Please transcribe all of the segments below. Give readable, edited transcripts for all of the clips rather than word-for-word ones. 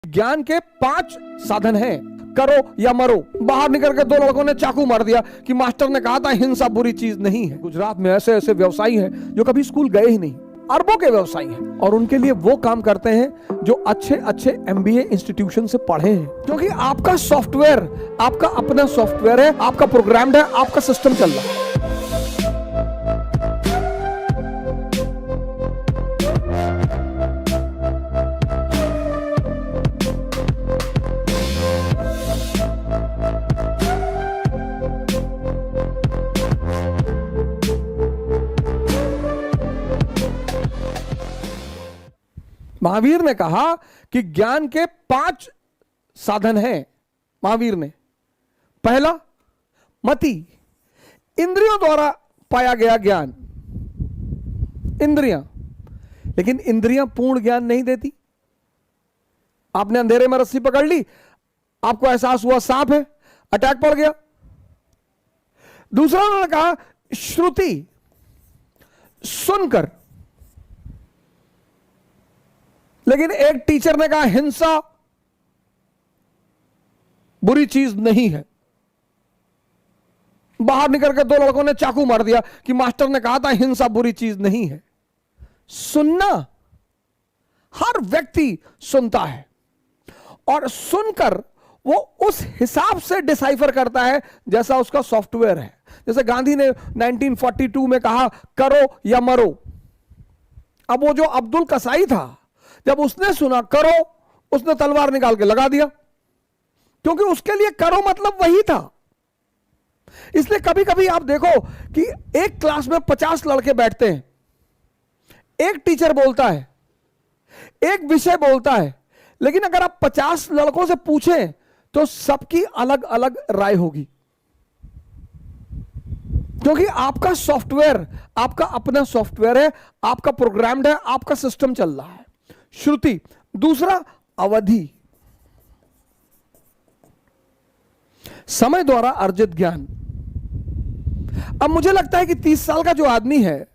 ज्ञान के 5 साधन हैं, करो या मरो। बाहर निकल के 2 लड़कों ने चाकू मार दिया कि मास्टर ने कहा था हिंसा बुरी चीज नहीं है। गुजरात में ऐसे ऐसे व्यवसायी हैं जो कभी स्कूल गए ही नहीं, अरबों के व्यवसायी हैं, और उनके लिए वो काम करते हैं जो अच्छे अच्छे MBA इंस्टीट्यूशन से पढ़े हैं। क्योंकि आपका सॉफ्टवेयर आपका अपना सॉफ्टवेयर है, आपका प्रोग्राम्ड है, आपका सिस्टम चल रहा है। महावीर ने कहा कि ज्ञान के 5 साधन हैं। महावीर ने पहला, मति, इंद्रियों द्वारा पाया गया ज्ञान। इंद्रियां, लेकिन इंद्रियां पूर्ण ज्ञान नहीं देती। आपने अंधेरे में रस्सी पकड़ ली, आपको एहसास हुआ सांप है, अटैक पड़ गया। दूसरा उन्होंने कहा श्रुति, सुनकर। लेकिन एक टीचर ने कहा हिंसा बुरी चीज नहीं है। बाहर निकल के 2 लड़कों ने चाकू मार दिया कि मास्टर ने कहा था हिंसा बुरी चीज नहीं है। सुनना, हर व्यक्ति सुनता है और सुनकर वो उस हिसाब से डिसाइफर करता है जैसा उसका सॉफ्टवेयर है। जैसे गांधी ने 1942 में कहा करो या मरो। अब वो जो अब्दुल कसाई था, जब उसने सुना करो, उसने तलवार निकाल के लगा दिया, क्योंकि उसके लिए करो मतलब वही था। इसलिए कभी कभी आप देखो कि एक क्लास में 50 लड़के बैठते हैं, एक टीचर बोलता है, एक विषय बोलता है, लेकिन अगर आप 50 लड़कों से पूछें तो सबकी अलग अलग राय होगी। क्योंकि आपका सॉफ्टवेयर आपका अपना सॉफ्टवेयर है, आपका प्रोग्राम्ड है, आपका सिस्टम चल रहा है। श्रुति। दूसरा, अवधि, समय द्वारा अर्जित ज्ञान। अब मुझे लगता है कि 30 साल का जो आदमी है,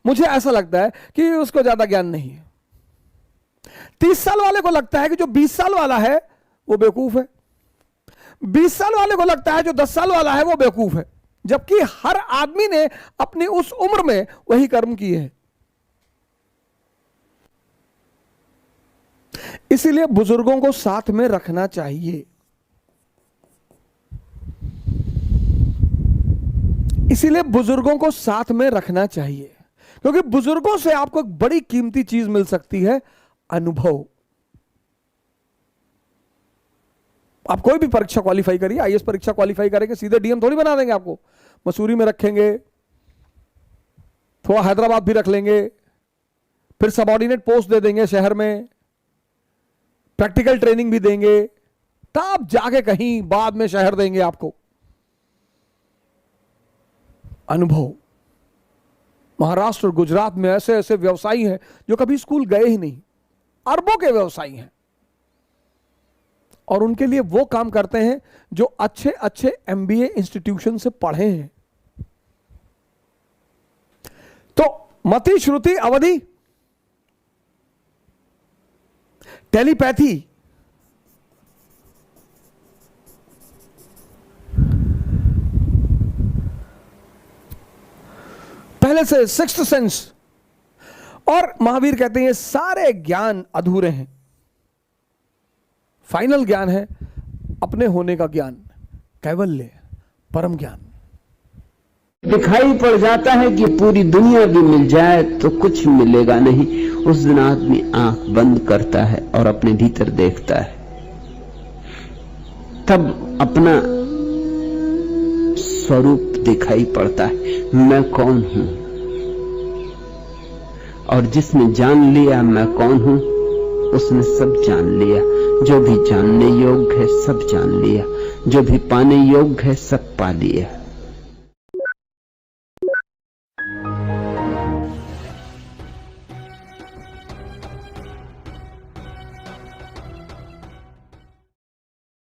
मुझे ऐसा लगता है कि उसको ज्यादा ज्ञान नहीं है। 30 साल वाले को लगता है कि जो 20 साल वाला है वो बेवकूफ है। 20 साल वाले को लगता है जो 10 साल वाला है वो बेवकूफ है। जबकि हर आदमी ने अपनी उस उम्र में वही कर्म किए हैं। इसीलिए बुजुर्गों को साथ में रखना चाहिए। इसीलिए बुजुर्गों को साथ में रखना चाहिए, क्योंकि बुजुर्गों से आपको एक बड़ी कीमती चीज मिल सकती है, अनुभव। आप कोई भी परीक्षा क्वालिफाई करिए, IAS परीक्षा क्वालिफाई करेंगे, सीधे DM थोड़ी बना देंगे आपको। मसूरी में रखेंगे, थोड़ा हैदराबाद भी रख लेंगे, फिर सबऑर्डिनेट पोस्ट दे देंगे शहर में, प्रैक्टिकल ट्रेनिंग भी देंगे, तब जाके कहीं बाद में शहर देंगे आपको। अनुभव। महाराष्ट्र और गुजरात में ऐसे ऐसे व्यवसायी हैं जो कभी स्कूल गए ही नहीं, अरबों के व्यवसायी हैं, और उनके लिए वो काम करते हैं जो अच्छे अच्छे MBA इंस्टीट्यूशन से पढ़े हैं। तो मति, श्रुति, अवधि, टेलीपैथी, पहले से सिक्स्थ सेंस। और महावीर कहते हैं ये सारे ज्ञान अधूरे हैं। फाइनल ज्ञान है अपने होने का ज्ञान, कैवल्य, परम ज्ञान। दिखाई पड़ जाता है कि पूरी दुनिया भी मिल जाए तो कुछ मिलेगा नहीं। उस दिन आदमी आंख बंद करता है और अपने भीतर देखता है, तब अपना स्वरूप दिखाई पड़ता है, मैं कौन हूं। और जिसने जान लिया मैं कौन हूं, उसने सब जान लिया। जो भी जानने योग्य है सब जान लिया, जो भी पाने योग्य है सब पा लिया।